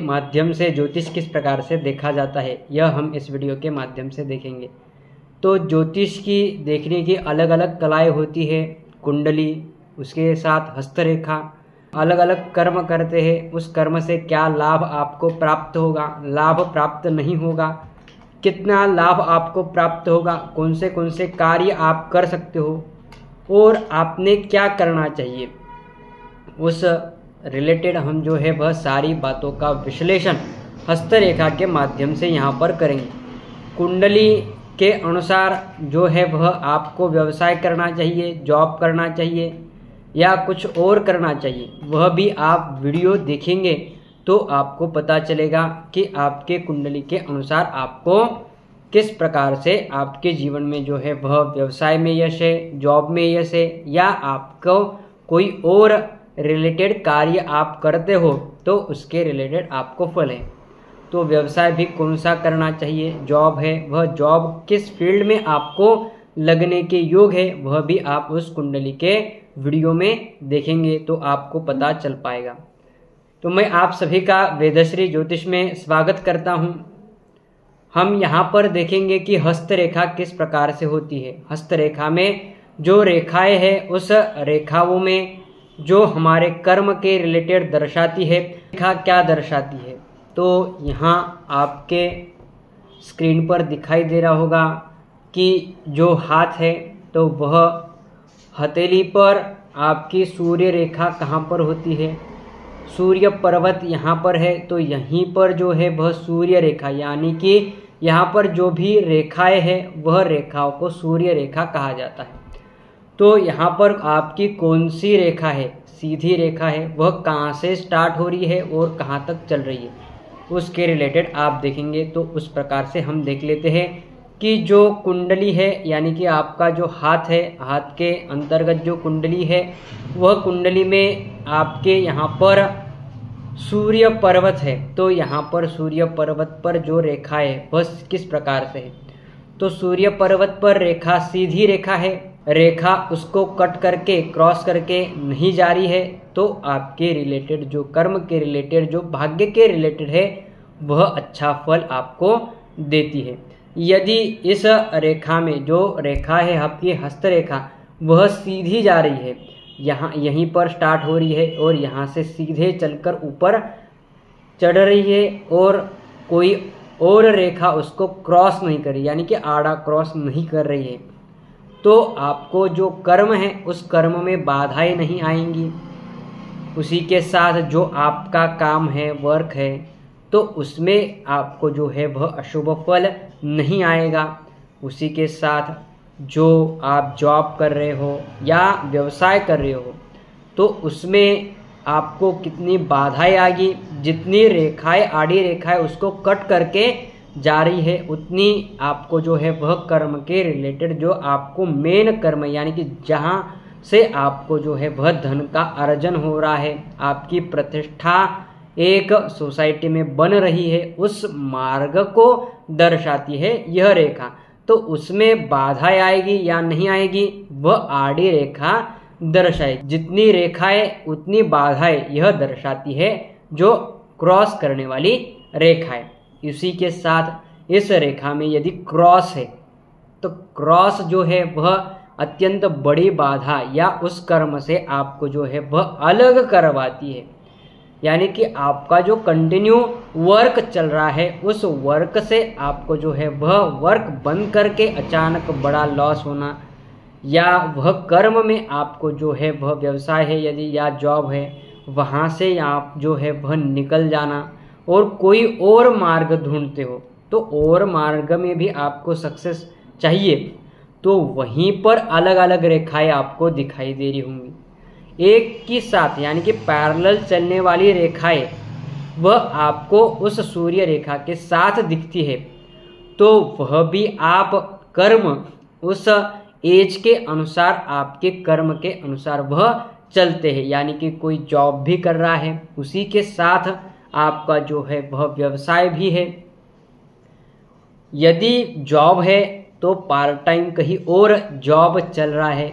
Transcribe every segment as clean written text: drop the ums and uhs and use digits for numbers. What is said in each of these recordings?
माध्यम से ज्योतिष किस प्रकार से देखा जाता है, यह हम इस वीडियो के माध्यम से देखेंगे। तो ज्योतिष की देखने की अलग अलग कलाएं होती है। कुंडली, उसके साथ हस्तरेखा, अलग अलग कर्म करते हैं, उस कर्म से क्या लाभ आपको प्राप्त होगा, लाभ प्राप्त नहीं होगा, कितना लाभ आपको प्राप्त होगा, कौन से कार्य आप कर सकते हो और आपने क्या करना चाहिए, उस रिलेटेड हम जो है वह सारी बातों का विश्लेषण हस्तरेखा के माध्यम से यहाँ पर करेंगे। कुंडली के अनुसार जो है वह आपको व्यवसाय करना चाहिए, जॉब करना चाहिए या कुछ और करना चाहिए, वह भी आप वीडियो देखेंगे तो आपको पता चलेगा कि आपके कुंडली के अनुसार आपको किस प्रकार से आपके जीवन में जो है वह व्यवसाय में यश है, जॉब में यश है, या आपको कोई और रिलेटेड कार्य आप करते हो तो उसके रिलेटेड आपको फल है। तो व्यवसाय भी कौन सा करना चाहिए, जॉब है वह जॉब किस फील्ड में आपको लगने के योग है, वह भी आप उस कुंडली के वीडियो में देखेंगे तो आपको पता चल पाएगा। तो मैं आप सभी का वेदश्री ज्योतिष में स्वागत करता हूं। हम यहाँ पर देखेंगे कि हस्तरेखा किस प्रकार से होती है। हस्तरेखा में जो रेखाएं हैं उस रेखाओं में जो हमारे कर्म के रिलेटेड दर्शाती है, रेखा क्या दर्शाती है, तो यहाँ आपके स्क्रीन पर दिखाई दे रहा होगा कि जो हाथ है तो वह हथेली पर आपकी सूर्य रेखा कहाँ पर होती है, सूर्य पर्वत यहाँ पर है, तो यहीं पर जो है वह सूर्य रेखा, यानी कि यहाँ पर जो भी रेखाएं हैं वह रेखाओं को सूर्य रेखा कहा जाता है। तो यहाँ पर आपकी कौन सी रेखा है, सीधी रेखा है, वह कहाँ से स्टार्ट हो रही है और कहाँ तक चल रही है, उसके रिलेटेड आप देखेंगे। तो उस प्रकार से हम देख लेते हैं कि जो कुंडली है, यानी कि आपका जो हाथ है, हाथ के अंतर्गत जो कुंडली है, वह कुंडली में आपके यहाँ पर सूर्य पर्वत है। तो यहाँ पर सूर्य पर्वत पर जो रेखा है वह किस प्रकार से है, तो सूर्य पर्वत पर रेखा सीधी रेखा है, रेखा उसको कट करके क्रॉस करके नहीं जा रही है, तो आपके रिलेटेड जो कर्म के रिलेटेड जो भाग्य के रिलेटेड है वह अच्छा फल आपको देती है। यदि इस रेखा में जो रेखा है आपकी हस्तरेखा वह सीधी जा रही है, यहाँ यहीं पर स्टार्ट हो रही है और यहाँ से सीधे चलकर ऊपर चढ़ रही है और कोई और रेखा उसको क्रॉस नहीं कर रही, यानी कि आड़ा क्रॉस नहीं कर रही है, तो आपको जो कर्म है उस कर्म में बाधाएं नहीं आएंगी। उसी के साथ जो आपका काम है, वर्क है, तो उसमें आपको जो है वह अशुभ फल नहीं आएगा। उसी के साथ जो आप जॉब कर रहे हो या व्यवसाय कर रहे हो तो उसमें आपको कितनी बाधाएं आएगी, जितनी रेखाएं, आड़ी रेखाएं उसको कट करके जा रही है, उतनी आपको जो है वह कर्म के रिलेटेड जो आपको मेन कर्म, यानी कि जहाँ से आपको जो है वह धन का अर्जन हो रहा है, आपकी प्रतिष्ठा एक सोसाइटी में बन रही है, उस मार्ग को दर्शाती है यह रेखा। तो उसमें बाधाएं आएगी या नहीं आएगी, वह आड़ी रेखा दर्शाएगी। जितनी रेखाएं उतनी बाधाएं यह दर्शाती है जो क्रॉस करने वाली रेखा है। इसी के साथ इस रेखा में यदि क्रॉस है तो क्रॉस जो है वह अत्यंत बड़ी बाधा या उस कर्म से आपको जो है वह अलग करवाती है, यानी कि आपका जो कंटिन्यू वर्क चल रहा है उस वर्क से आपको जो है वह वर्क बंद करके अचानक बड़ा लॉस होना, या वह कर्म में आपको जो है वह व्यवसाय है यदि या जॉब है वहाँ से आप जो है वह निकल जाना और कोई और मार्ग ढूंढते हो, तो और मार्ग में भी आपको सक्सेस चाहिए, तो वहीं पर अलग अलग रेखाएं आपको दिखाई दे रही होंगी। एक की साथ यानी कि पैरेलल चलने वाली रेखाएं वह आपको उस सूर्य रेखा के साथ दिखती है, तो वह भी आप कर्म उस एज के अनुसार, आपके कर्म के अनुसार वह चलते हैं। यानी कि कोई जॉब भी कर रहा है, उसी के साथ आपका जो है वह व्यवसाय भी है। यदि जॉब है तो पार्ट टाइम कहीं और जॉब चल रहा है,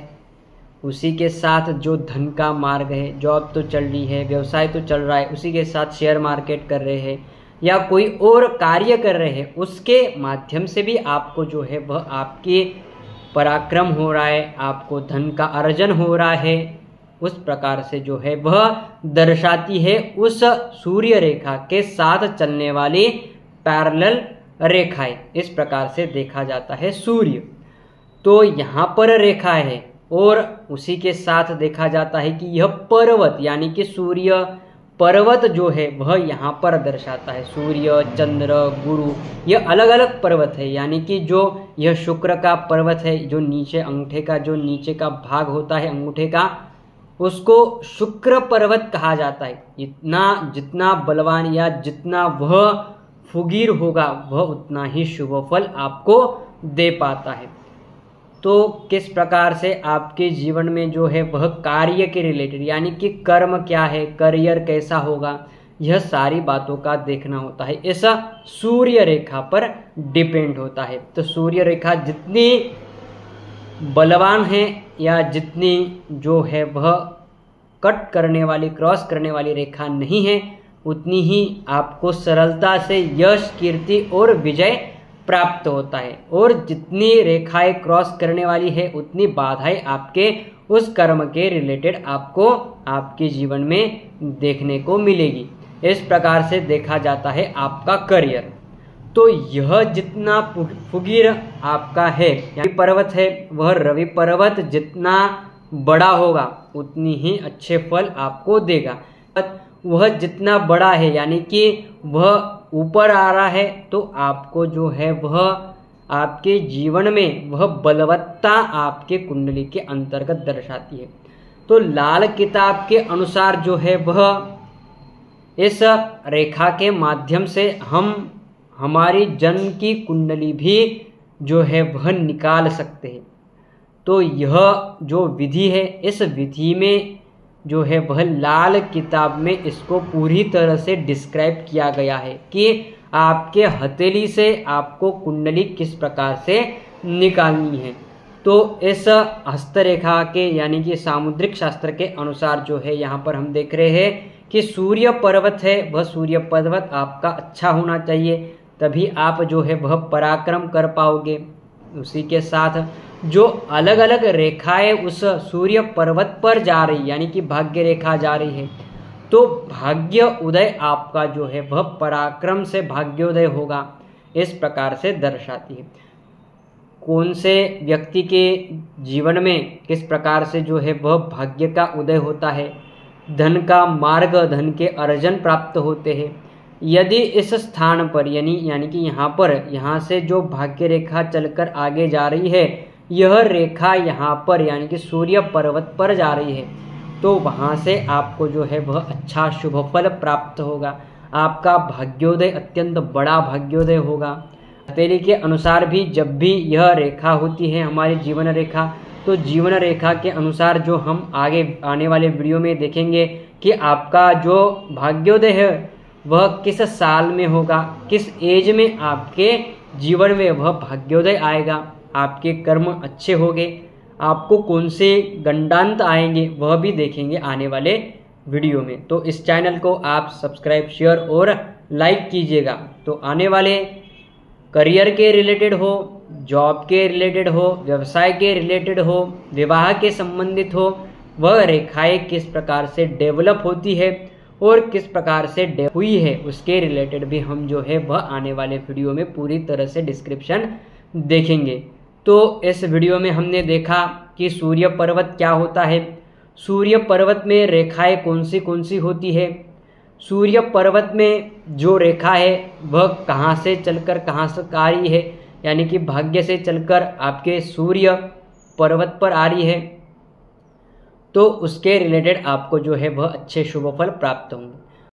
उसी के साथ जो धन का मार्ग है, जॉब तो चल रही है, व्यवसाय तो चल रहा है, उसी के साथ शेयर मार्केट कर रहे हैं या कोई और कार्य कर रहे हैं, उसके माध्यम से भी आपको जो है वह आपके पराक्रम हो रहा है, आपको धन का अर्जन हो रहा है, उस प्रकार से जो है वह दर्शाती है उस सूर्य रेखा के साथ चलने वाली पैरेलल रेखाएं। इस प्रकार से देखा जाता है सूर्य। तो यहाँ पर रेखा है और उसी के साथ देखा जाता है कि यह पर्वत यानी कि सूर्य पर्वत जो है वह यहाँ पर दर्शाता है। सूर्य, चंद्र, गुरु, यह अलग अलग पर्वत है, यानी कि जो यह शुक्र का पर्वत है, जो नीचे अंगूठे का जो नीचे का भाग होता है अंगूठे का, उसको शुक्र पर्वत कहा जाता है। इतना जितना बलवान या जितना वह फुगीर होगा वह उतना ही शुभ फल आपको दे पाता है। तो किस प्रकार से आपके जीवन में जो है वह कार्य के रिलेटेड यानी कि कर्म क्या है, करियर कैसा होगा, यह सारी बातों का देखना होता है। ऐसा सूर्य रेखा पर डिपेंड होता है। तो सूर्य रेखा जितनी बलवान है या जितनी जो है वह कट करने वाली, क्रॉस करने वाली रेखा नहीं है, उतनी ही आपको सरलता से यश, कीर्ति और विजय प्राप्त होता है। और जितनी रेखाएं क्रॉस करने वाली है उतनी बाधाएं आपके उस कर्म के रिलेटेड आपको आपके जीवन में देखने को मिलेगी। इस प्रकार से देखा जाता है आपका करियर। तो यह जितना फुगीर आपका है यानी पर्वत है, वह रवि पर्वत जितना बड़ा होगा उतनी ही अच्छे फल आपको देगा। वह जितना बड़ा है यानी कि वह ऊपर आ रहा है तो आपको जो है वह आपके जीवन में वह बलवत्ता आपके कुंडली के अंतर्गत दर्शाती है। तो लाल किताब के अनुसार जो है वह इस रेखा के माध्यम से हम हमारी जन्म की कुंडली भी जो है वह निकाल सकते हैं। तो यह जो विधि है, इस विधि में जो है वह लाल किताब में इसको पूरी तरह से डिस्क्राइब किया गया है कि आपके हथेली से आपको कुंडली किस प्रकार से निकालनी है। तो इस हस्तरेखा के यानी कि सामुद्रिक शास्त्र के अनुसार जो है यहाँ पर हम देख रहे हैं कि सूर्य पर्वत है, वह सूर्य पर्वत आपका अच्छा होना चाहिए, तभी आप जो है वह पराक्रम कर पाओगे। उसी के साथ जो अलग अलग रेखाएं उस सूर्य पर्वत पर जा रही यानी कि भाग्य रेखा जा रही है, तो भाग्य उदय आपका जो है वह पराक्रम से भाग्योदय होगा, इस प्रकार से दर्शाती है। कौन से व्यक्ति के जीवन में किस प्रकार से जो है वह भाग्य का उदय होता है, धन का मार्ग, धन के अर्जन प्राप्त होते हैं। यदि इस स्थान पर यानी कि यहाँ से जो भाग्य रेखा चलकर आगे जा रही है, यह रेखा यहाँ पर यानी कि सूर्य पर्वत पर जा रही है, तो वहाँ से आपको जो है वह अच्छा शुभ फल प्राप्त होगा। आपका भाग्योदय अत्यंत बड़ा भाग्योदय होगा। हथेली के अनुसार भी जब भी यह रेखा होती है हमारी जीवन रेखा, तो जीवन रेखा के अनुसार जो हम आगे आने वाले वीडियो में देखेंगे कि आपका जो भाग्योदय है वह किस साल में होगा, किस एज में आपके जीवन में वह भाग्योदय आएगा, आपके कर्म अच्छे होंगे, आपको कौन से गंडांत आएंगे वह भी देखेंगे आने वाले वीडियो में। तो इस चैनल को आप सब्सक्राइब, शेयर और लाइक कीजिएगा। तो आने वाले करियर के रिलेटेड हो, जॉब के रिलेटेड हो, व्यवसाय के रिलेटेड हो, विवाह के संबंधित हो, वह रेखाएं किस प्रकार से डेवलप होती है और किस प्रकार से हुई है, उसके रिलेटेड भी हम जो है वह आने वाले वीडियो में पूरी तरह से डिस्क्रिप्शन देखेंगे। तो इस वीडियो में हमने देखा कि सूर्य पर्वत क्या होता है, सूर्य पर्वत में रेखाएं कौन सी होती है, सूर्य पर्वत में जो रेखा है वह कहाँ से चलकर कहाँ से आ रही है, यानी कि भाग्य से चलकर आपके सूर्य पर्वत पर आ रही है, तो उसके रिलेटेड आपको जो है वह अच्छे शुभ फल प्राप्त होंगे।